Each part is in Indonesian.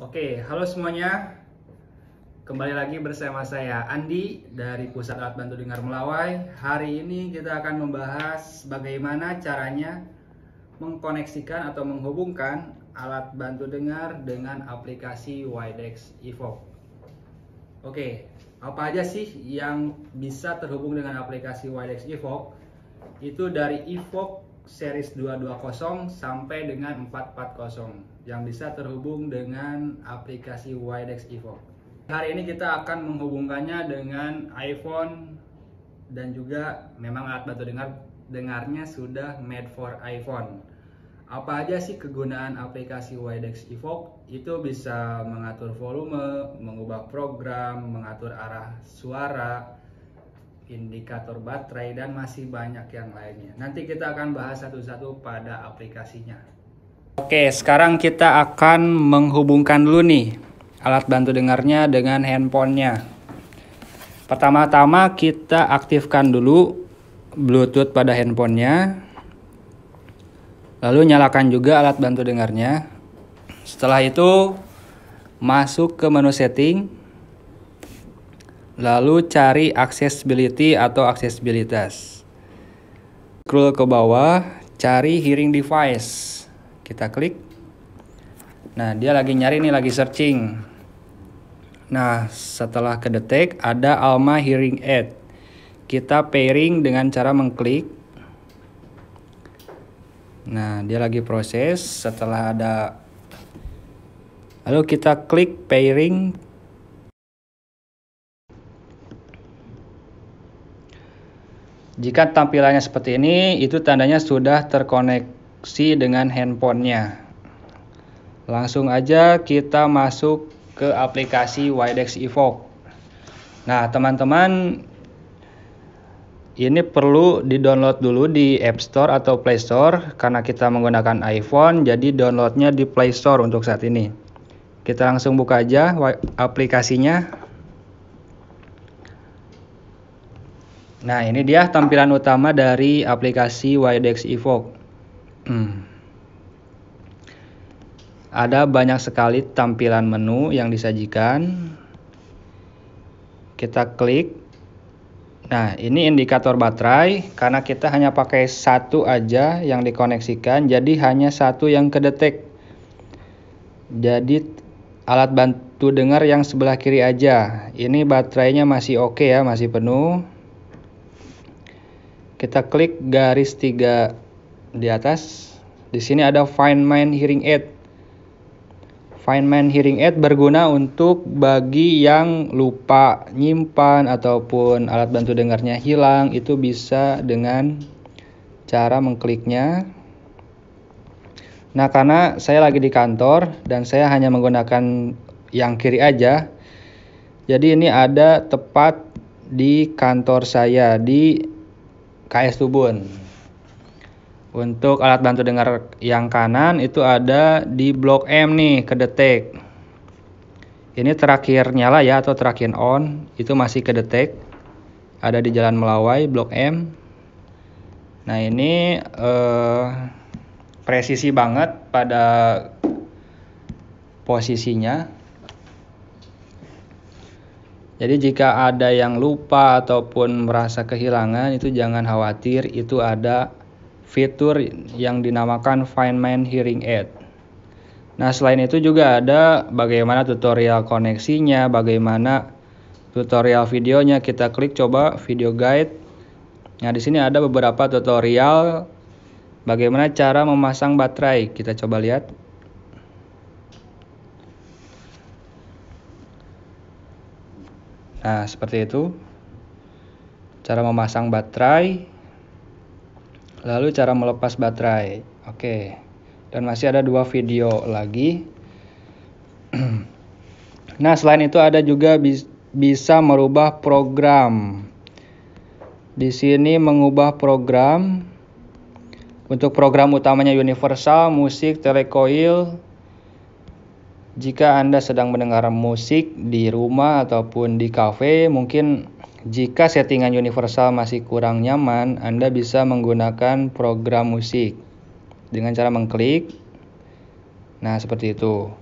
Oke, halo semuanya. Kembali lagi bersama saya Andi dari Pusat Alat Bantu Dengar Melawai. Hari ini kita akan membahas bagaimana caranya mengkoneksikan atau menghubungkan alat bantu dengar dengan aplikasi Widex Evoke. Oke, apa aja sih yang bisa terhubung dengan aplikasi Widex Evoke? Itu dari Evoke series 220 sampai dengan 440 yang bisa terhubung dengan aplikasi Widex Evoke. Hari ini kita akan menghubungkannya dengan iPhone dan juga memang alat bantu dengarnya sudah made for iPhone. Apa aja sih kegunaan aplikasi Widex Evoke? Itu bisa mengatur volume, mengubah program, mengatur arah suara, indikator baterai, dan masih banyak yang lainnya. Nanti kita akan bahas satu-satu pada aplikasinya. Oke, sekarang kita akan menghubungkan dulu nih alat bantu dengarnya dengan handphonenya. Pertama-tama kita aktifkan dulu Bluetooth pada handphonenya. Lalu nyalakan juga alat bantu dengarnya. Setelah itu masuk ke menu setting. Lalu cari accessibility atau aksesibilitas. Scroll ke bawah, cari hearing device. Kita klik. Nah, dia lagi nyari nih, lagi searching. Nah, setelah kedetek ada Alma Hearing Aid. Kita pairing dengan cara mengklik. Nah, dia lagi proses. Setelah ada, lalu kita klik pairing. Jika tampilannya seperti ini, itu tandanya sudah terkoneksi dengan handphonenya. Langsung aja kita masuk ke aplikasi Widex Evoke. Nah, teman-teman, ini perlu di-download dulu di App Store atau Play Store. Karena kita menggunakan iPhone, jadi downloadnya di Play Store untuk saat ini. Kita langsung buka aja aplikasinya. Nah, ini dia tampilan utama dari aplikasi Widex Evoke. Ada banyak sekali tampilan menu yang disajikan. Kita klik. Nah, ini indikator baterai. Karena kita hanya pakai satu aja yang dikoneksikan, jadi hanya satu yang kedetek. Jadi alat bantu dengar yang sebelah kiri aja. Ini baterainya masih oke ya, masih penuh. Kita klik garis 3 di atas. Di sini ada Find My Hearing Aid. Find My Hearing Aid berguna untuk bagi yang lupa nyimpan ataupun alat bantu dengarnya hilang. Itu bisa dengan cara mengkliknya. Nah, karena saya lagi di kantor dan saya hanya menggunakan yang kiri aja, jadi ini ada tepat di kantor saya di KS Tubun. Untuk alat bantu dengar yang kanan itu ada di Blok M nih, kedetek. Ini terakhir nyala ya, atau terakhir on, itu masih kedetek. Ada di Jalan Melawai, Blok M. Nah, ini presisi banget pada posisinya. Jadi jika ada yang lupa ataupun merasa kehilangan, itu jangan khawatir, itu ada fitur yang dinamakan Find My Hearing Aid. Nah, selain itu juga ada bagaimana tutorial koneksinya, bagaimana tutorial videonya. Kita klik coba video guide. Nah, di sini ada beberapa tutorial bagaimana cara memasang baterai. Kita coba lihat. Nah, seperti itu. Cara memasang baterai. Lalu cara melepas baterai. Oke. Dan masih ada 2 video lagi. Nah, selain itu ada juga bisa merubah program. Di sini mengubah program. Untuk program utamanya universal, musik, telecoil. Jika Anda sedang mendengar musik di rumah ataupun di kafe, mungkin jika settingan universal masih kurang nyaman, Anda bisa menggunakan program musik dengan cara mengklik. Nah, seperti itu.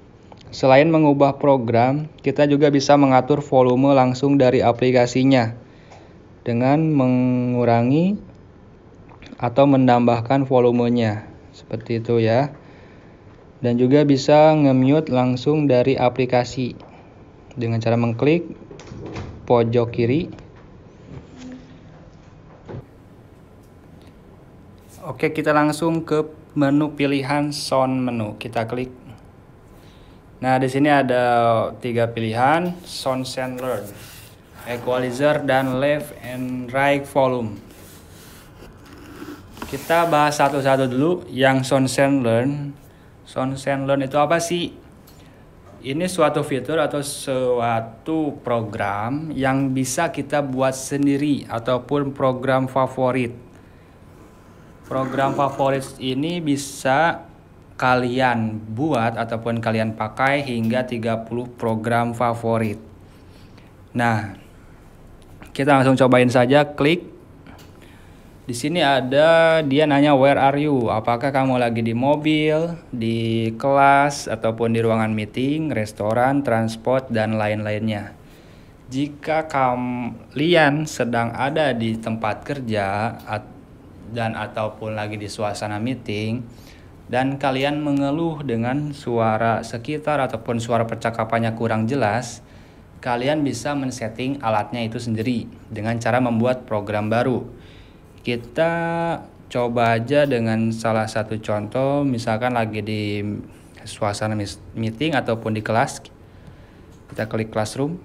selain mengubah program, kita juga bisa mengatur volume langsung dari aplikasinya dengan mengurangi atau menambahkan volumenya. Seperti itu ya. Dan juga bisa nge-mute langsung dari aplikasi dengan cara mengklik pojok kiri. Oke, kita langsung ke menu pilihan sound menu. Kita klik. Nah, di sini ada 3 pilihan, sound and learn, equalizer, dan left and right volume. Kita bahas satu-satu dulu. Yang sound and learn. Sound and learn itu apa sih? Ini suatu fitur atau suatu program yang bisa kita buat sendiri ataupun program favorit. Program favorit ini bisa kalian buat ataupun kalian pakai hingga 30 program favorit. Nah, kita langsung cobain saja. Klik. Di sini ada, dia nanya where are you? Apakah kamu lagi di mobil, di kelas, ataupun di ruangan meeting, restoran, transport, dan lain-lainnya. Jika kalian sedang ada di tempat kerja dan ataupun lagi di suasana meeting, dan kalian mengeluh dengan suara sekitar ataupun suara percakapannya kurang jelas, kalian bisa men-setting alatnya itu sendiri dengan cara membuat program baru. Kita coba aja dengan salah satu contoh, misalkan lagi di suasana meeting ataupun di kelas. Kita klik classroom.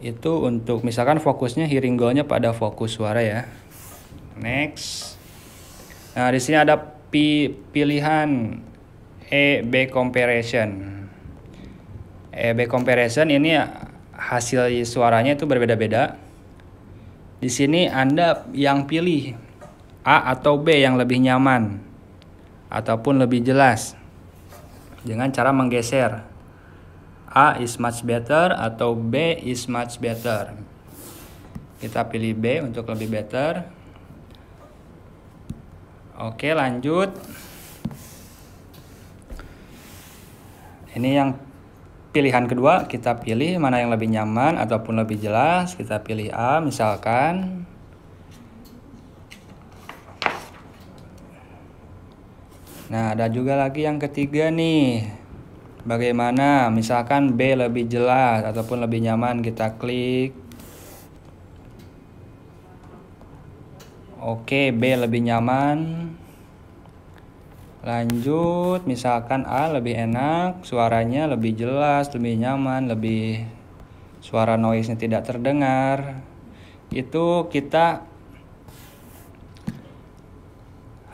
Itu untuk misalkan fokusnya hearing goal-nya pada fokus suara ya. Next. Nah, di sini ada pilihan A/B comparison. A/B comparison ini hasil suaranya itu berbeda-beda. Di sini Anda yang pilih A atau B yang lebih nyaman ataupun lebih jelas dengan cara menggeser. A is much better atau B is much better. Kita pilih B untuk lebih better. Oke, lanjut. Ini yang pilihan kedua, kita pilih mana yang lebih nyaman ataupun lebih jelas. Kita pilih A misalkan. Nah, ada juga lagi yang ketiga nih. Bagaimana misalkan B lebih jelas ataupun lebih nyaman, kita klik. Oke, B lebih nyaman. Lanjut, misalkan A lebih enak, suaranya lebih jelas, lebih nyaman, lebih suara noise-nya tidak terdengar. Itu kita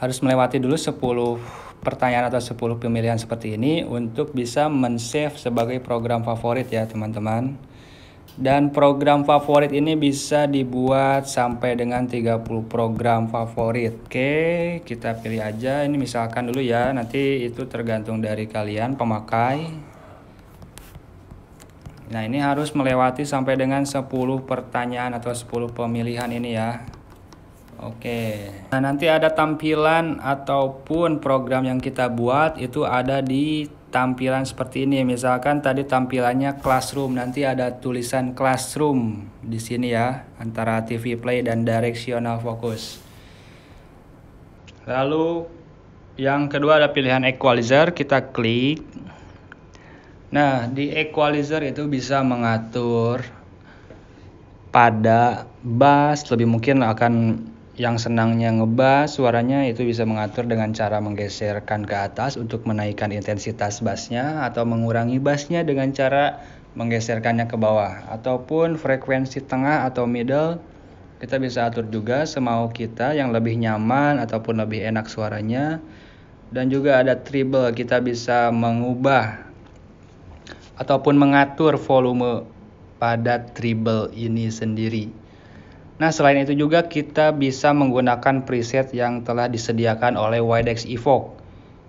harus melewati dulu 10 pertanyaan atau 10 pemilihan seperti ini untuk bisa men-save sebagai program favorit ya teman-teman. Dan program favorit ini bisa dibuat sampai dengan 30 program favorit. Oke, kita pilih aja. Ini misalkan dulu ya, nanti itu tergantung dari kalian pemakai. Nah, ini harus melewati sampai dengan 10 pertanyaan atau 10 pemilihan ini ya. Oke. Nah, nanti ada tampilan ataupun program yang kita buat itu ada di tampilan seperti ini. Misalkan tadi tampilannya classroom, nanti ada tulisan classroom di sini ya, antara TV play dan directional focus. Lalu yang kedua ada pilihan equalizer, kita klik. Nah, di equalizer itu bisa mengatur pada bass, lebih mungkin akan yang senangnya ngebass suaranya itu bisa mengatur dengan cara menggeserkan ke atas untuk menaikkan intensitas bassnya, atau mengurangi bassnya dengan cara menggeserkannya ke bawah, ataupun frekuensi tengah atau middle kita bisa atur juga semau kita yang lebih nyaman ataupun lebih enak suaranya. Dan juga ada treble, kita bisa mengubah ataupun mengatur volume pada treble ini sendiri. Nah, selain itu juga kita bisa menggunakan preset yang telah disediakan oleh Widex Evoke.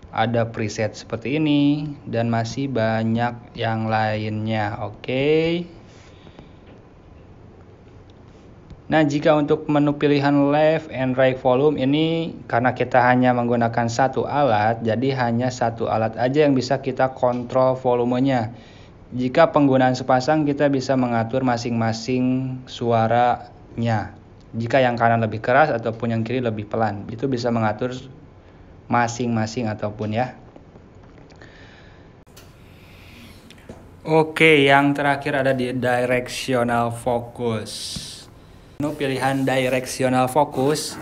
Ada preset seperti ini dan masih banyak yang lainnya. Oke. Nah, jika untuk menu pilihan left and right volume ini, karena kita hanya menggunakan satu alat, jadi hanya satu alat aja yang bisa kita kontrol volumenya. Jika penggunaan sepasang, kita bisa mengatur masing-masing suaranya. Jika yang kanan lebih keras ataupun yang kiri lebih pelan, itu bisa mengatur masing-masing ataupun ya. Oke, yang terakhir ada di directional focus. Pilihan directional focus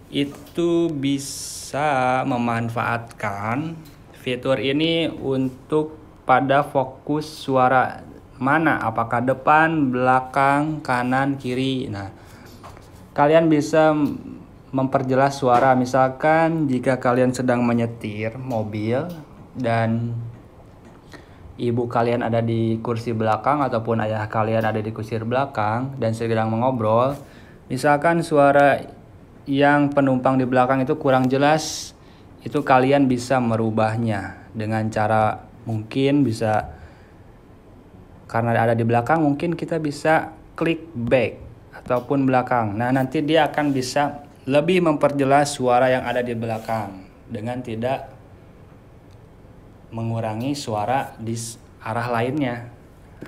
itu bisa memanfaatkan fitur ini untuk pada fokus suara mana, apakah depan, belakang, kanan, kiri. Nah, kalian bisa memperjelas suara, misalkan jika kalian sedang menyetir mobil dan ibu kalian ada di kursi belakang ataupun ayah kalian ada di kursi belakang dan sedang mengobrol, misalkan suara yang penumpang di belakang itu kurang jelas, itu kalian bisa merubahnya dengan cara mungkin bisa, karena ada di belakang, mungkin kita bisa klik back ataupun belakang. Nah, nanti dia akan bisa lebih memperjelas suara yang ada di belakang dengan tidak mengurangi suara di arah lainnya.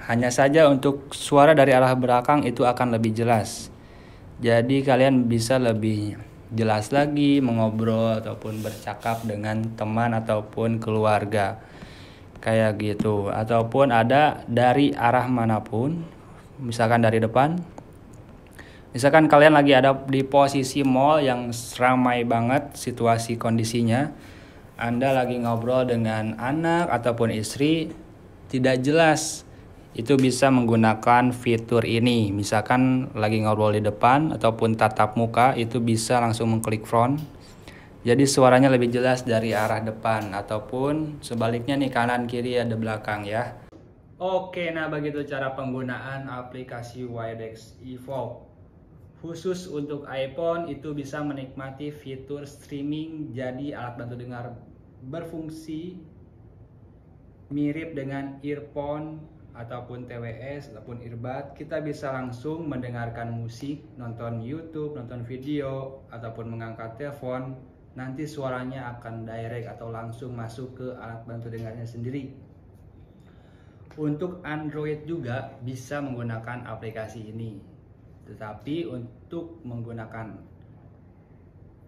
Hanya saja untuk suara dari arah belakang itu akan lebih jelas. Jadi kalian bisa lebih jelas lagi mengobrol ataupun bercakap dengan teman ataupun keluarga. Kayak gitu. Ataupun ada dari arah manapun. Misalkan dari depan. Misalkan kalian lagi ada di posisi mall yang ramai banget situasi kondisinya. Anda lagi ngobrol dengan anak ataupun istri, tidak jelas, itu bisa menggunakan fitur ini. Misalkan lagi ngobrol di depan ataupun tatap muka, itu bisa langsung mengklik front. Jadi suaranya lebih jelas dari arah depan ataupun sebaliknya nih, kanan kiri ada belakang ya. Oke, nah begitu cara penggunaan aplikasi Widex Evoke. Khusus untuk iPhone itu bisa menikmati fitur streaming, jadi alat bantu dengar berfungsi mirip dengan earphone ataupun TWS ataupun earbud. Kita bisa langsung mendengarkan musik, nonton YouTube, nonton video ataupun mengangkat telepon. Nanti suaranya akan direct atau langsung masuk ke alat bantu dengarnya sendiri. Untuk Android juga bisa menggunakan aplikasi ini. Tetapi untuk menggunakan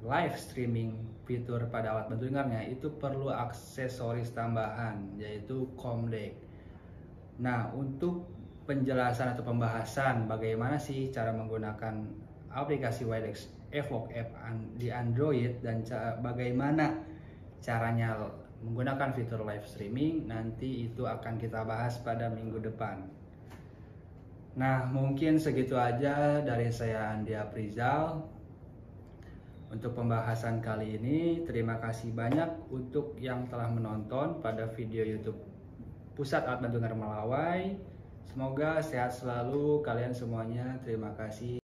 live streaming fitur pada alat bantu dengarnya itu perlu aksesoris tambahan, yaitu codec. Nah, untuk penjelasan atau pembahasan bagaimana sih cara menggunakan aplikasi Widex Evoke app di Android dan bagaimana caranya menggunakan fitur live streaming, nanti itu akan kita bahas pada minggu depan. Nah, mungkin segitu aja dari saya, Andi Aprizal, untuk pembahasan kali ini. Terima kasih banyak untuk yang telah menonton pada video YouTube Pusat Alat Bantu Dengar Melawai. Semoga sehat selalu kalian semuanya. Terima kasih.